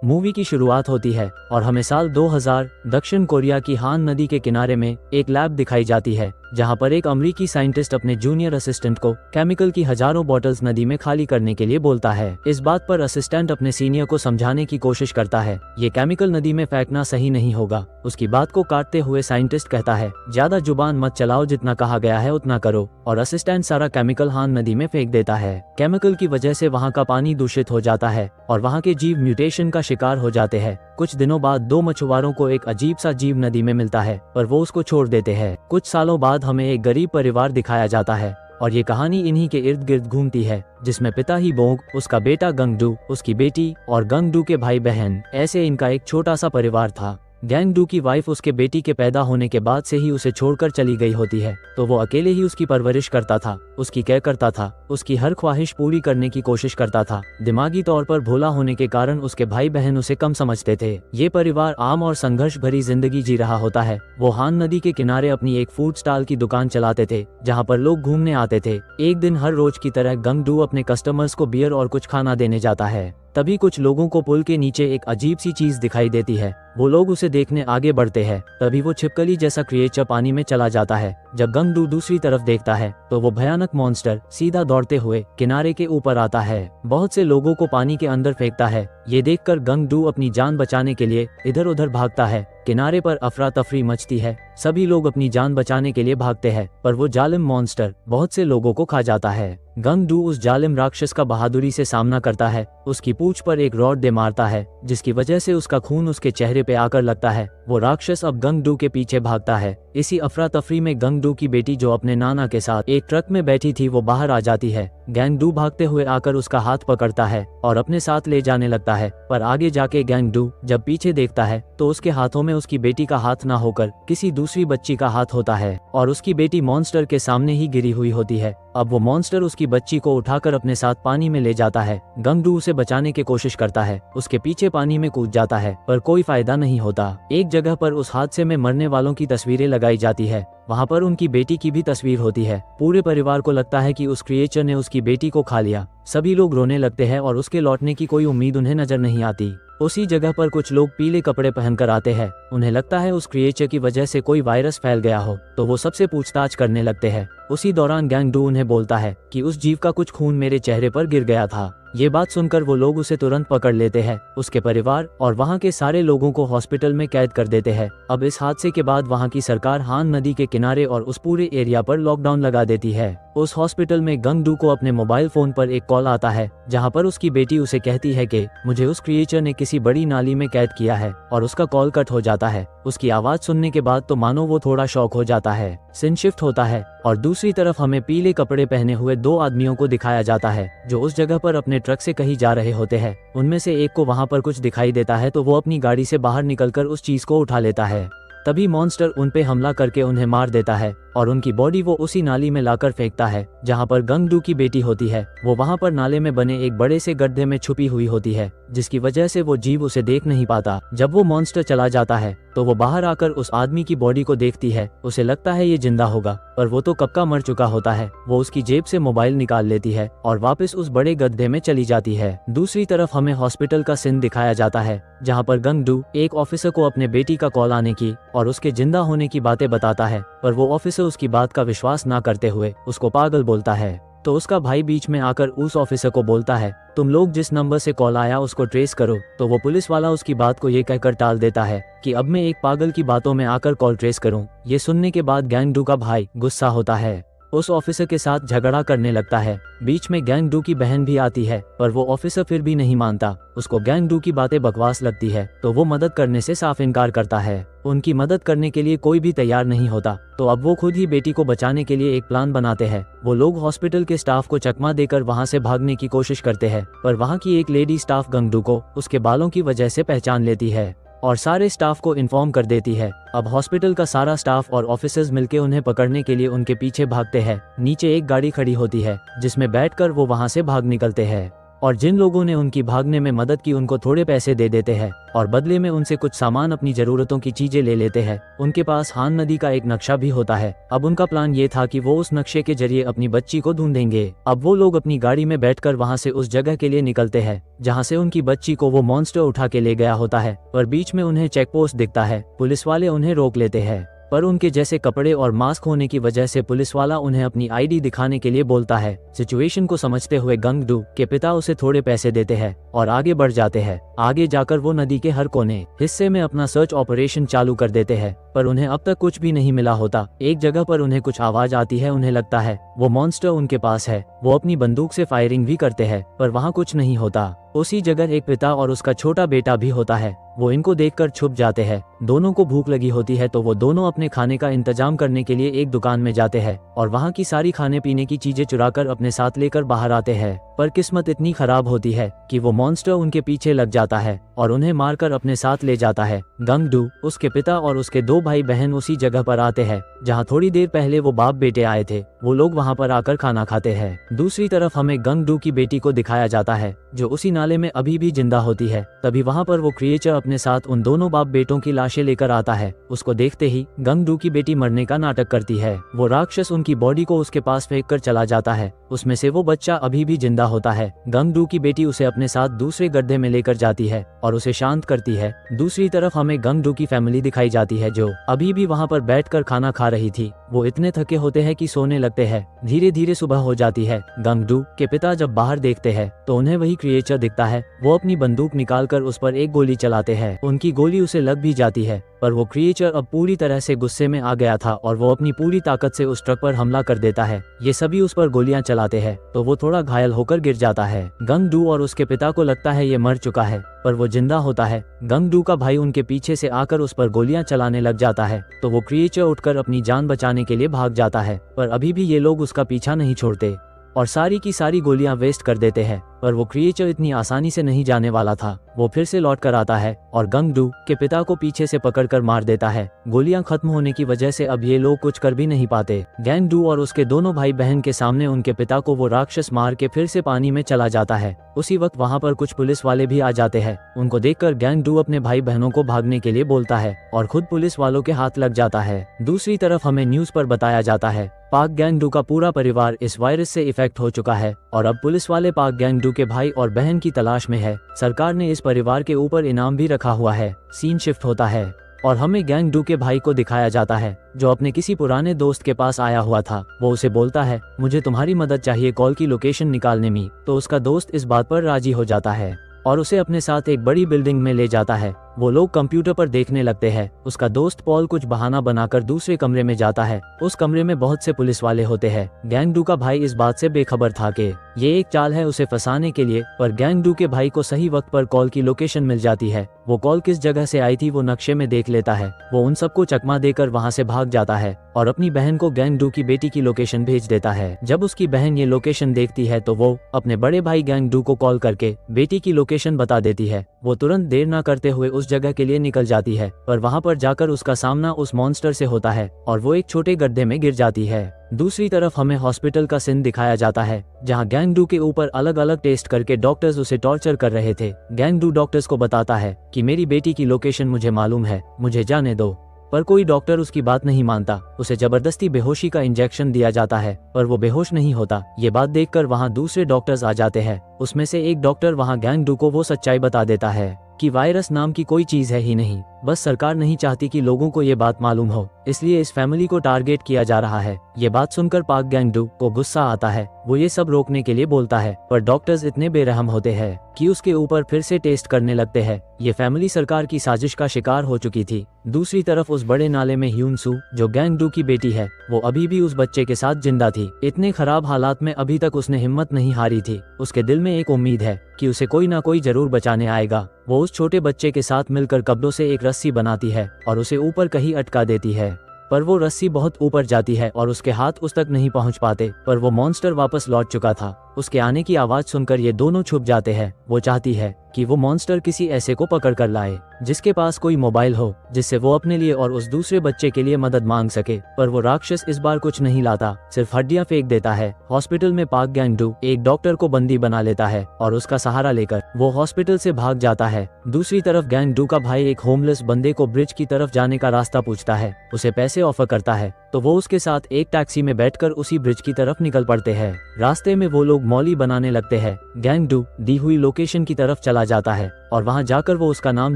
Movie की शुरुआत होती है और हमें साल 2000 दक्षिण कोरिया की हान नदी के किनारे में एक लैब दिखाई जाती है, जहां पर एक अमेरिकी साइंटिस्ट अपने जूनियर असिस्टेंट को केमिकल की हजारों बॉटल्स नदी में खाली करने के लिए बोलता है। इस बात पर असिस्टेंट अपने सीनियर को समझाने की कोशिश करता है, ये केमिकल नदी में फेंकना सही नहीं होगा। उसकी बात को काटते हुए साइंटिस्ट कहता है, ज्यादा जुबान मत चलाओ, जितना कहा गया है उतना करो, और असिस्टेंट सारा केमिकल हान नदी में फेंक देता है। केमिकल की वजह से वहाँ का पानी दूषित हो जाता है और वहाँ के जीव म्यूटेशन का शिकार हो जाते हैं। कुछ दिनों बाद 2 मछुआरों को एक अजीब सा जीव नदी में मिलता है, पर वो उसको छोड़ देते हैं। कुछ सालों बाद हमें एक गरीब परिवार दिखाया जाता है और ये कहानी इन्हीं के इर्द गिर्द घूमती है, जिसमें पिता ही बोंग, उसका बेटा गंगडू, उसकी बेटी और गंगडू के भाई बहन, ऐसे इनका एक छोटा सा परिवार था। गैंगडू की वाइफ उसके बेटी के पैदा होने के बाद से ही उसे छोड़कर चली गई होती है, तो वो अकेले ही उसकी परवरिश करता था, उसकी केयर करता था, उसकी हर ख्वाहिश पूरी करने की कोशिश करता था। दिमागी तौर पर भोला होने के कारण उसके भाई बहन उसे कम समझते थे। ये परिवार आम और संघर्ष भरी जिंदगी जी रहा होता है। वो हान नदी के किनारे अपनी एक फूड स्टॉल की दुकान चलाते थे, जहाँ पर लोग घूमने आते थे। एक दिन हर रोज की तरह गंगडू अपने कस्टमर्स को बियर और कुछ खाना देने जाता है। तभी कुछ लोगों को पुल के नीचे एक अजीब सी चीज दिखाई देती है। वो लोग उसे देखने आगे बढ़ते हैं। तभी वो छिपकली जैसा क्रिएचर पानी में चला जाता है। जब गंगडू दूसरी तरफ देखता है तो वो भयानक मॉन्स्टर सीधा दौड़ते हुए किनारे के ऊपर आता है। बहुत से लोगों को पानी के अंदर फेंकता है। ये देखकर गंगडू अपनी जान बचाने के लिए इधर उधर भागता है। किनारे पर अफरा तफरी मचती है। सभी लोग अपनी जान बचाने के लिए भागते हैं, पर वो जालिम मॉन्स्टर बहुत से लोगों को खा जाता है। गंगडू उस जालिम राक्षस का बहादुरी से सामना करता है। उसकी पूंछ पर एक रॉड दे मारता है, जिसकी वजह से उसका खून उसके चेहरे पे आकर लगता है। वो राक्षस अब गंगडू के पीछे भागता है। इसी अफरा तफरी में गंगडू की बेटी, जो अपने नाना के साथ एक ट्रक में बैठी थी, वो बाहर आ जाती है। गंगडू भागते हुए आकर उसका हाथ पकड़ता है और अपने साथ ले जाने लगता है, पर आगे जाके गंगडू जब पीछे देखता है तो उसके हाथों में उसकी बेटी का हाथ ना होकर किसी दूसरी बच्ची का हाथ होता है और उसकी बेटी मॉन्स्टर के सामने ही गिरी हुई होती है। अब वो मॉन्स्टर उसकी बच्ची को उठाकर अपने साथ पानी में ले जाता है। गंगडू उसे बचाने की कोशिश करता है, उसके पीछे पानी में कूद जाता है, पर कोई फायदा नहीं होता। एक जगह पर उस हादसे में मरने वालों की तस्वीरें लगाई जाती है। वहाँ पर उनकी बेटी की भी तस्वीर होती है। पूरे परिवार को लगता है कि उस क्रिएचर ने उसकी बेटी को खा लिया। सभी लोग रोने लगते हैं और उसके लौटने की कोई उम्मीद उन्हें नजर नहीं आती। उसी जगह पर कुछ लोग पीले कपड़े पहनकर आते हैं। उन्हें लगता है उस क्रिएचर की वजह से कोई वायरस फैल गया हो, तो वो सबसे पूछताछ करने लगते हैं। उसी दौरान गंगडू उन्हें बोलता है कि उस जीव का कुछ खून मेरे चेहरे पर गिर गया था। ये बात सुनकर वो लोग उसे तुरंत पकड़ लेते हैं। उसके परिवार और वहाँ के सारे लोगों को हॉस्पिटल में कैद कर देते हैं। अब इस हादसे के बाद वहाँ की सरकार हान नदी के किनारे और उस पूरे एरिया पर लॉकडाउन लगा देती है। उस हॉस्पिटल में गंगडू को अपने मोबाइल फोन पर एक कॉल आता है, जहाँ पर उसकी बेटी उसे कहती है कि मुझे उस क्रिएचर ने किसी बड़ी नाली में कैद किया है, और उसका कॉल कट हो जाता है। उसकी आवाज सुनने के बाद तो मानो वो थोड़ा शॉक हो जाता है। सीन शिफ्ट होता है और दूसरी तरफ हमें पीले कपड़े पहने हुए 2 आदमियों को दिखाया जाता है, जो उस जगह पर अपने ट्रक से कहीं जा रहे होते हैं। उनमें से एक को वहाँ पर कुछ दिखाई देता है, तो वो अपनी गाड़ी से बाहर निकलकर उस चीज को उठा लेता है। तभी मॉन्स्टर उन पे हमला करके उन्हें मार देता है और उनकी बॉडी वो उसी नाली में लाकर फेंकता है जहाँ पर गंगडू की बेटी होती है। वो वहाँ पर नाले में बने एक बड़े से गड्ढे में छुपी हुई होती है, जिसकी वजह से वो जीव उसे देख नहीं पाता। जब वो मॉन्स्टर चला जाता है तो वो बाहर आकर उस आदमी की बॉडी को देखती है। उसे लगता है ये जिंदा होगा, पर वो तो कब का मर चुका होता है। वो उसकी जेब से मोबाइल निकाल लेती है और वापस उस बड़े गड्ढे में चली जाती है। दूसरी तरफ हमें हॉस्पिटल का सीन दिखाया जाता है, जहाँ पर गंगडू एक ऑफिसर को अपने बेटी का कॉल आने की और उसके जिंदा होने की बातें बताता है, पर वो ऑफिसर उसकी बात का विश्वास ना करते हुए उसको पागल बोलता है। तो उसका भाई बीच में आकर उस ऑफिसर को बोलता है, तुम लोग जिस नंबर से कॉल आया उसको ट्रेस करो। तो वो पुलिस वाला उसकी बात को ये कहकर टाल देता है कि अब मैं एक पागल की बातों में आकर कॉल ट्रेस करूं। ये सुनने के बाद गंगडू का भाई गुस्सा होता है, उस ऑफिसर के साथ झगड़ा करने लगता है। बीच में गंगडू की बहन भी आती है, पर वो ऑफिसर फिर भी नहीं मानता। उसको गंगडू की बातें बकवास लगती है, तो वो मदद करने से साफ इनकार करता है। उनकी मदद करने के लिए कोई भी तैयार नहीं होता, तो अब वो खुद ही बेटी को बचाने के लिए एक प्लान बनाते हैं। वो लोग हॉस्पिटल के स्टाफ को चकमा देकर वहाँ से भागने की कोशिश करते हैं, पर वहाँ की एक लेडी स्टाफ गंगडू को उसके बालों की वजह से पहचान लेती है और सारे स्टाफ को इन्फॉर्म कर देती है। अब हॉस्पिटल का सारा स्टाफ और ऑफिसर्स मिलके उन्हें पकड़ने के लिए उनके पीछे भागते हैं। नीचे एक गाड़ी खड़ी होती है, जिसमें बैठकर वो वहां से भाग निकलते हैं। और जिन लोगों ने उनकी भागने में मदद की उनको थोड़े पैसे दे देते हैं और बदले में उनसे कुछ सामान अपनी जरूरतों की चीजें ले लेते हैं। उनके पास हान नदी का एक नक्शा भी होता है। अब उनका प्लान ये था कि वो उस नक्शे के जरिए अपनी बच्ची को ढूंढेंगे। अब वो लोग अपनी गाड़ी में बैठकर वहाँ से उस जगह के लिए निकलते हैं जहाँ से उनकी बच्ची को वो मॉन्स्टर उठा के ले गया होता है। पर बीच में उन्हें चेक पोस्ट दिखता है। पुलिस वाले उन्हें रोक लेते हैं, पर उनके जैसे कपड़े और मास्क होने की वजह से पुलिस वाला उन्हें अपनी आईडी दिखाने के लिए बोलता है। सिचुएशन को समझते हुए गंगडू के पिता उसे थोड़े पैसे देते हैं और आगे बढ़ जाते हैं। आगे जाकर वो नदी के हर कोने हिस्से में अपना सर्च ऑपरेशन चालू कर देते हैं, पर उन्हें अब तक कुछ भी नहीं मिला होता। एक जगह पर उन्हें कुछ आवाज आती है। उन्हें लगता है वो मॉन्स्टर उनके पास है। वो अपनी बंदूक से फायरिंग भी करते हैं, पर वहाँ कुछ नहीं होता। उसी जगह एक पिता और उसका छोटा बेटा भी होता है। वो इनको देखकर छुप जाते हैं। दोनों को भूख लगी होती है तो वो दोनों अपने खाने का इंतजाम करने के लिए एक दुकान में जाते हैं और वहाँ की सारी खाने पीने की चीजें चुराकर अपने साथ लेकर बाहर आते हैं। पर किस्मत इतनी खराब होती है कि वो मॉन्स्टर उनके पीछे लग जाता है और उन्हें मारकर अपने साथ ले जाता है। गंगडू, उसके पिता और उसके 2 भाई बहन उसी जगह पर आते हैं जहाँ थोड़ी देर पहले वो बाप बेटे आए थे। वो लोग वहाँ पर आकर खाना खाते हैं। दूसरी तरफ हमें गंगडू की बेटी को दिखाया जाता है जो उसी नाले में अभी भी जिंदा होती है। तभी वहाँ पर वो क्रिएचर अपने साथ उन दोनों बाप बेटों की लाशें लेकर आता है। उसको देखते ही गंगडू की बेटी मरने का नाटक करती है। वो राक्षस उनकी बॉडी को उसके पास फेंक कर चला जाता है। उसमें से वो बच्चा अभी भी जिंदा होता है। गंगडू की बेटी उसे अपने साथ दूसरे गड्ढे में लेकर जाती है और उसे शांत करती है। दूसरी तरफ हमें गंगडू की फैमिली दिखाई जाती है जो अभी भी वहाँ पर बैठकर खाना खा रही थी। वो इतने थके होते हैं कि सोने लगते हैं। धीरे धीरे सुबह हो जाती है। गंगडू के पिता जब बाहर देखते हैं तो उन्हें वही क्रिएचर दिखता है। वो अपनी बंदूक निकालकर उस पर एक गोली चलाते हैं। उनकी गोली उसे लग भी जाती है, पर वो क्रिएचर अब पूरी तरह से गुस्से में आ गया था और वो अपनी पूरी ताकत से उस ट्रक पर हमला कर देता है। ये सभी उस पर गोलियां चलाते हैं तो वो थोड़ा घायल होकर गिर जाता है। गंगडू और उसके पिता को लगता है ये मर चुका है, पर वो जिंदा होता है। गंगडू का भाई उनके पीछे से आकर उस पर गोलियां चलाने लग जाता है तो वो क्रिएचर उठकर अपनी जान बचाने के लिए भाग जाता है, पर अभी भी ये लोग उसका पीछा नहीं छोड़ते और सारी की सारी गोलियां वेस्ट कर देते हैं। पर वो क्रिएचर इतनी आसानी से नहीं जाने वाला था। वो फिर से लौट कर आता है और गंगडू के पिता को पीछे से पकड़कर मार देता है। गोलियां खत्म होने की वजह से अब ये लोग कुछ कर भी नहीं पाते। गंगडू और उसके दोनों भाई बहन के सामने उनके पिता को वो राक्षस मार के फिर से पानी में चला जाता है। उसी वक्त वहाँ पर कुछ पुलिस वाले भी आ जाते हैं। उनको देखकर गंगडू अपने भाई बहनों को भागने के लिए बोलता है और खुद पुलिस वालों के हाथ लग जाता है। दूसरी तरफ हमें न्यूज पर बताया जाता है पाक गंगडू का पूरा परिवार इस वायरस से इफेक्ट हो चुका है और अब पुलिस वाले पाक गंगडू के भाई और बहन की तलाश में है। सरकार ने इस परिवार के ऊपर इनाम भी रखा हुआ है। सीन शिफ्ट होता है और हमें गंगडू के भाई को दिखाया जाता है जो अपने किसी पुराने दोस्त के पास आया हुआ था। वो उसे बोलता है मुझे तुम्हारी मदद चाहिए कॉल की लोकेशन निकालने में। तो उसका दोस्त इस बात पर राजी हो जाता है और उसे अपने साथ एक बड़ी बिल्डिंग में ले जाता है। वो लोग कंप्यूटर पर देखने लगते हैं। उसका दोस्त पॉल कुछ बहाना बनाकर दूसरे कमरे में जाता है। उस कमरे में बहुत से पुलिस वाले होते हैं। गंगडू का भाई इस बात से बेखबर था कि ये एक चाल है उसे फंसाने के लिए, पर गंगडू के भाई को सही वक्त पर कॉल की लोकेशन मिल जाती है। वो कॉल किस जगह से आई थी वो नक्शे में देख लेता है। वो उन सबको चकमा देकर वहाँ से भाग जाता है और अपनी बहन को गंगडू की बेटी की लोकेशन भेज देता है। जब उसकी बहन ये लोकेशन देखती है तो वो अपने बड़े भाई गंगडू को कॉल करके बेटी की लोकेशन बता देती है। वो तुरंत देर न करते हुए उस जगह के लिए निकल जाती है, पर वहाँ पर जाकर उसका सामना उस मॉन्स्टर से होता है और वो एक छोटे गड्ढे में गिर जाती है। दूसरी तरफ हमें हॉस्पिटल का सीन दिखाया जाता है जहाँ गंगडू के ऊपर अलग अलग टेस्ट करके डॉक्टर्स उसे टॉर्चर कर रहे थे। गंगडू डॉक्टर्स को बताता है कि मेरी बेटी की लोकेशन मुझे मालूम है, मुझे जाने दो, पर कोई डॉक्टर उसकी बात नहीं मानता। उसे जबरदस्ती बेहोशी का इंजेक्शन दिया जाता है पर वो बेहोश नहीं होता। ये बात देखकर वहाँ दूसरे डॉक्टर्स आ जाते हैं। उसमें से एक डॉक्टर वहाँ गंगडू को वो सच्चाई बता देता है कि वायरस नाम की कोई चीज है ही नहीं, बस सरकार नहीं चाहती कि लोगों को ये बात मालूम हो, इसलिए इस फैमिली को टारगेट किया जा रहा है। ये बात सुनकर पाक गंगडू को गुस्सा आता है। वो ये सब रोकने के लिए बोलता है, पर डॉक्टर्स इतने बेरहम होते हैं कि उसके ऊपर फिर से टेस्ट करने लगते हैं। ये फैमिली सरकार की साजिश का शिकार हो चुकी थी। दूसरी तरफ उस बड़े नाले में ह्यूनसू जो गंगडू की बेटी है वो अभी भी उस बच्चे के साथ जिंदा थी। इतने खराब हालात में अभी तक उसने हिम्मत नहीं हारी थी। उसके दिल में एक उम्मीद है कि उसे कोई ना कोई जरूर बचाने आएगा। वो उस छोटे बच्चे के साथ मिलकर कपड़ों से एक रस्सी बनाती है और उसे ऊपर कहीं अटका देती है, पर वो रस्सी बहुत ऊपर जाती है और उसके हाथ उस तक नहीं पहुंच पाते। पर वो मॉन्स्टर वापस लौट चुका था उसके आने की आवाज सुनकर ये दोनों छुप जाते हैं। वो चाहती है कि वो मॉन्स्टर किसी ऐसे को पकड़ कर लाए जिसके पास कोई मोबाइल हो, जिससे वो अपने लिए और उस दूसरे बच्चे के लिए मदद मांग सके। पर वो राक्षस इस बार कुछ नहीं लाता, सिर्फ हड्डियां फेंक देता है। हॉस्पिटल में पाक गैंगडू एक डॉक्टर को बंदी बना लेता है और उसका सहारा लेकर वो हॉस्पिटल से भाग जाता है। दूसरी तरफ गैंगडू का भाई एक होमलेस बंदे को ब्रिज की तरफ जाने का रास्ता पूछता है, उसे पैसे ऑफर करता है तो वो उसके साथ एक टैक्सी में बैठकर उसी ब्रिज की तरफ निकल पड़ते हैं। रास्ते में वो लोग मौली बनाने लगते हैं। गैंगडू दी हुई लोकेशन की तरफ चला जाता है और वहां जाकर वो उसका नाम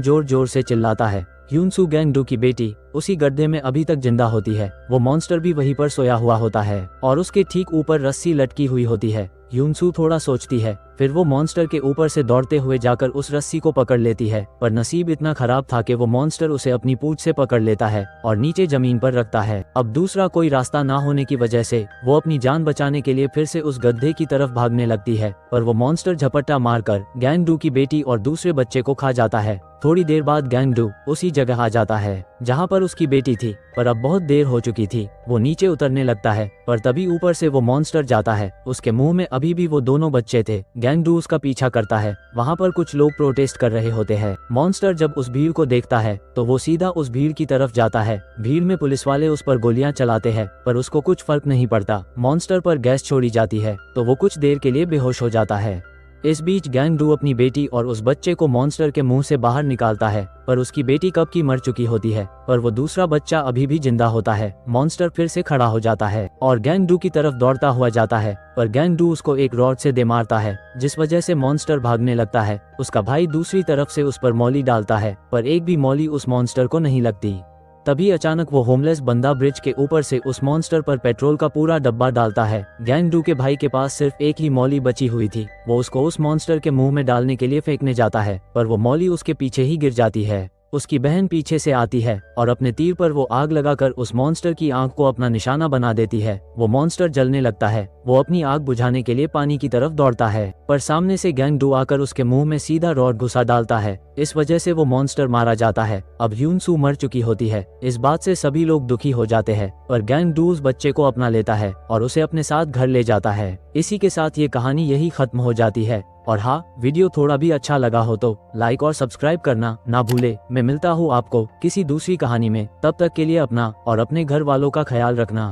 जोर जोर से चिल्लाता है। यूनसू गैंगडू की बेटी उसी गड्ढे में अभी तक जिंदा होती है। वो मॉन्स्टर भी वहीं पर सोया हुआ होता है और उसके ठीक ऊपर रस्सी लटकी हुई होती है। यूनसू थोड़ा सोचती है, फिर वो मॉन्स्टर के ऊपर से दौड़ते हुए जाकर उस रस्सी को पकड़ लेती है। पर नसीब इतना खराब था कि वो मॉन्स्टर उसे अपनी पूंछ से पकड़ लेता है और नीचे जमीन पर रखता है। अब दूसरा कोई रास्ता ना होने की वजह से वो अपनी जान बचाने के लिए फिर से उस गड्ढे की तरफ भागने लगती है, पर वो मॉन्स्टर झपट्टा मारकर गैंगडू की बेटी और दूसरे बच्चे को खा जाता है। थोड़ी देर बाद गैंगडू उसी जगह आ जाता है जहाँ पर उसकी बेटी थी, पर अब बहुत देर हो चुकी थी। वो नीचे उतरने लगता है, पर तभी ऊपर से वो मॉन्स्टर जाता है। उसके मुंह में अभी भी वो दोनों बच्चे थे। गैंगडू उसका पीछा करता है। वहाँ पर कुछ लोग प्रोटेस्ट कर रहे होते हैं। मॉन्स्टर जब उस भीड़ को देखता है तो वो सीधा उस भीड़ की तरफ जाता है। भीड़ में पुलिस वाले उस पर गोलियां चलाते हैं, पर उसको कुछ फर्क नहीं पड़ता। मॉन्स्टर पर गैस छोड़ी जाती है तो वो कुछ देर के लिए बेहोश हो जाता है। इस बीच गैंगडू अपनी बेटी और उस बच्चे को मॉन्स्टर के मुंह से बाहर निकालता है, पर उसकी बेटी कब की मर चुकी होती है, पर वो दूसरा बच्चा अभी भी जिंदा होता है। मॉन्स्टर फिर से खड़ा हो जाता है और गैंगडू की तरफ दौड़ता हुआ जाता है, पर गैंगडू उसको एक रॉड से दे मारता है, जिस वजह से मॉन्स्टर भागने लगता है। उसका भाई दूसरी तरफ से उस पर मौली डालता है, पर एक भी मौली उस मॉन्स्टर को नहीं लगती। तभी अचानक वो होमलेस बंदा ब्रिज के ऊपर से उस मॉन्स्टर पर पेट्रोल का पूरा डब्बा डालता है। गैंगडू के भाई के पास सिर्फ एक ही मौली बची हुई थी। वो उसको उस मॉन्स्टर के मुंह में डालने के लिए फेंकने जाता है, पर वो मौली उसके पीछे ही गिर जाती है। उसकी बहन पीछे से आती है और अपने तीर पर वो आग लगाकर उस मॉन्स्टर की आंख को अपना निशाना बना देती है। वो मॉन्स्टर जलने लगता है। वो अपनी आग बुझाने के लिए पानी की तरफ दौड़ता है, पर सामने से गैंगडू आकर उसके मुंह में सीधा रॉड घुसा डालता है। इस वजह से वो मॉन्स्टर मारा जाता है। अब यूनसू मर चुकी होती है। इस बात से सभी लोग दुखी हो जाते हैं, पर गैंगडू उस बच्चे को अपना लेता है और उसे अपने साथ घर ले जाता है। इसी के साथ ये कहानी यही खत्म हो जाती है। और हाँ, वीडियो थोड़ा भी अच्छा लगा हो तो लाइक और सब्सक्राइब करना ना भूले। मैं मिलता हूँ आपको किसी दूसरी कहानी में। तब तक के लिए अपना और अपने घर वालों का ख्याल रखना।